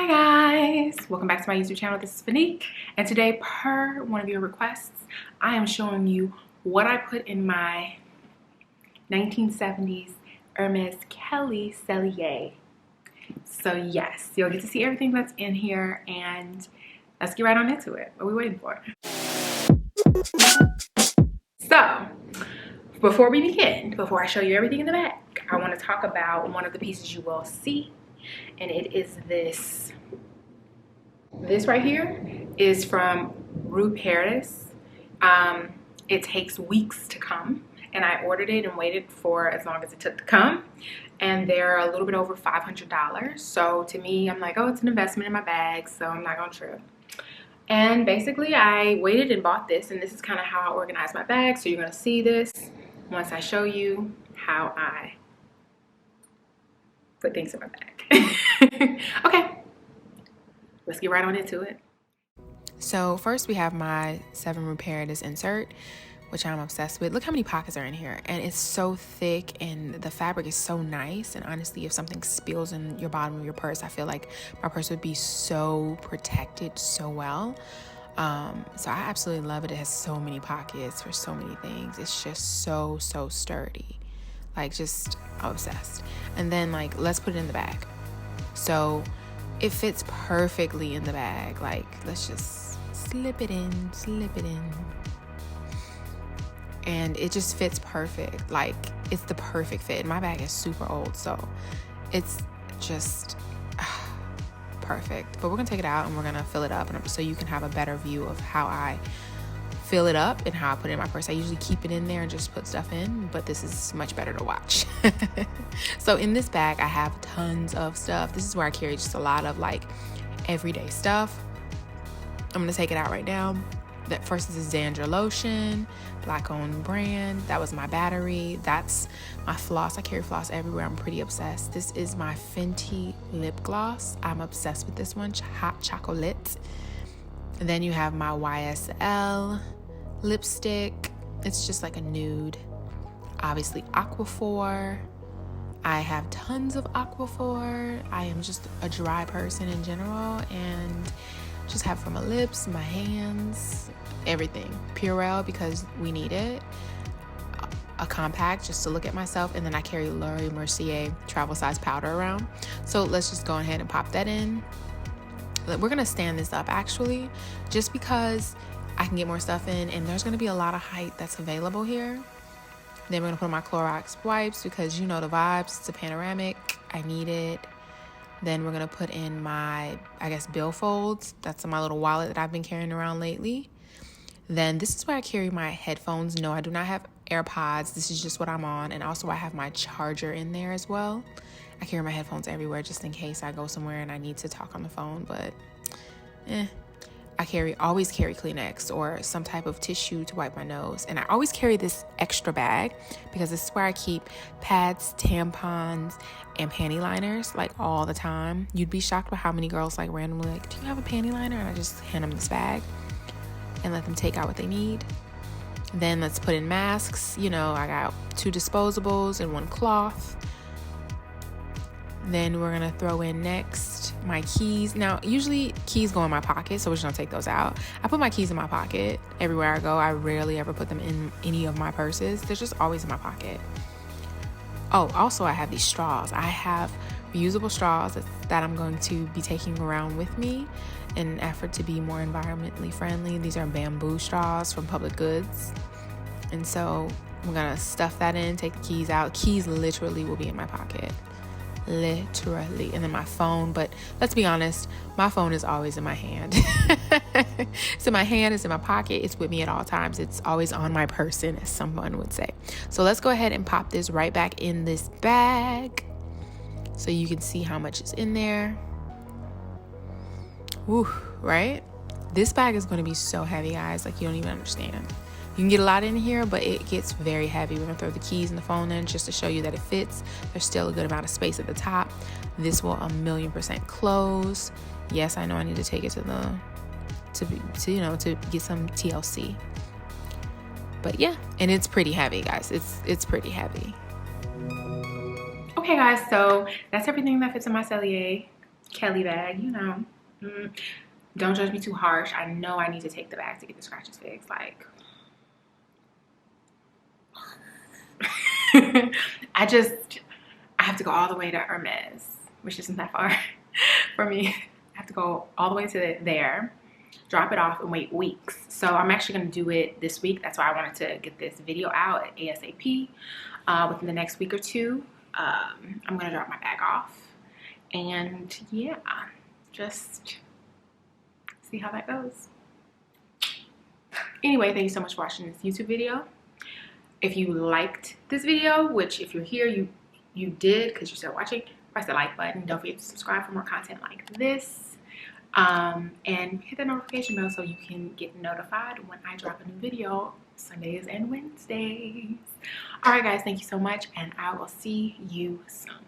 Hi guys, welcome back to my YouTube channel. This is Fanique, and today, per one of your requests, I am showing you what I put in my 1970s Hermes Kelly Cellier. So yes, you'll get to see everything that's in here, and let's get right on into it. What are we waiting for? So before we begin, before I show you everything in the bag, I want to talk about one of the pieces you will see, and it is this. This right here is from Rue Paris. It takes weeks to come, and I ordered it and waited for as long as it took to come, and they're a little bit over $500. So to me, I'm like, oh, it's an investment in my bag, so I'm not gonna trip. And basically I waited and bought this, and this is kind of how I organize my bag. So you're gonna see this once I show you how I put things in my bag. Okay, let's get right on into it. So first we have my 7 Rue Paris insert, which I'm obsessed with. Look how many pockets are in here, and it's so thick and the fabric is so nice. And honestly, if something spills in your bottom of your purse, I feel like my purse would be so protected so well. So I absolutely love it. It has so many pockets for so many things. It's just so sturdy, like just obsessed. And then like, let's put it in the bag. So it fits perfectly in the bag. Like, let's just slip it in. And it just fits perfect. Like, it's the perfect fit. My bag is super old, so it's just perfect. But we're gonna take it out and we're gonna fill it up, and so you can have a better view of how I fill it up and how I put it in my purse. I usually keep it in there and just put stuff in, but this is much better to watch. So in this bag, I have tons of stuff. This is where I carry just a lot of like everyday stuff. I'm gonna take it out right now. That first is Xandra lotion, black owned brand. That was my battery. That's my floss. I carry floss everywhere. I'm pretty obsessed. This is my Fenty lip gloss. I'm obsessed with this one, hot chocolate. And then you have my YSL lipstick. It's just like a nude. Obviously Aquaphor. I have tons of Aquaphor. I am just a dry person in general, and just have for my lips, my hands, everything. Purell, because we need it. A compact just to look at myself, and then I carry Laura Mercier travel size powder around. So let's just go ahead and pop that in. We're gonna stand this up actually, just because I can get more stuff in, and there's gonna be a lot of height that's available here. Then we're gonna put my Clorox wipes, because you know the vibes. It's a panoramic. I need it. Then we're gonna put in my, I guess, billfolds. That's my little wallet that I've been carrying around lately. Then this is where I carry my headphones. No, I do not have AirPods. This is just what I'm on. And also I have my charger in there as well. I carry my headphones everywhere just in case I go somewhere and I need to talk on the phone, but I always carry Kleenex or some type of tissue to wipe my nose. And I always carry this extra bag because this is where I keep pads, tampons, and panty liners, like all the time. You'd be shocked by how many girls like randomly like, do you have a panty liner? And I just hand them this bag and let them take out what they need. Then let's put in masks. You know, I got 2 disposables and 1 cloth. Then we're gonna throw in next my keys. Now, usually keys go in my pocket, so we're just gonna take those out. I put my keys in my pocket everywhere I go. I rarely ever put them in any of my purses. They're just always in my pocket. Oh, also I have these straws. I have reusable straws that I'm going to be taking around with me in an effort to be more environmentally friendly. These are bamboo straws from Public Goods. And so I'm gonna stuff that in, take the keys out. Keys literally will be in my pocket. Literally. And then my phone, but let's be honest, my phone is always in my hand. It's in my hand, it's in my pocket, it's with me at all times. It's always on my person, as someone would say. So let's go ahead and pop this right back in this bag so you can see how much is in there. Woo, right? This bag is going to be so heavy, guys, like you don't even understand. You can get a lot in here, but it gets very heavy. We're gonna throw the keys and the phone in just to show you that it fits. There's still a good amount of space at the top. This will 1,000,000% close. Yes, I know I need to take it to get some TLC. But yeah, and it's pretty heavy, guys. It's pretty heavy. Okay, guys, so that's everything that fits in my Cellier. Kelly bag, you know. Don't judge me too harsh. I know I need to take the bag to get the scratches fixed. Like, I have to go all the way to Hermes, which isn't that far for me. I have to go all the way to there, drop it off, and wait weeks. So I'm actually going to do it this week. That's why I wanted to get this video out at ASAP. Within the next week or two, I'm going to drop my bag off. And yeah, just see how that goes. Anyway, thank you so much for watching this YouTube video. If you liked this video, which if you're here, you did because you're still watching, press the like button. Don't forget to subscribe for more content like this. And hit the notification bell so you can get notified when I drop a new video Sundays and Wednesdays. All right, guys, thank you so much, and I will see you soon.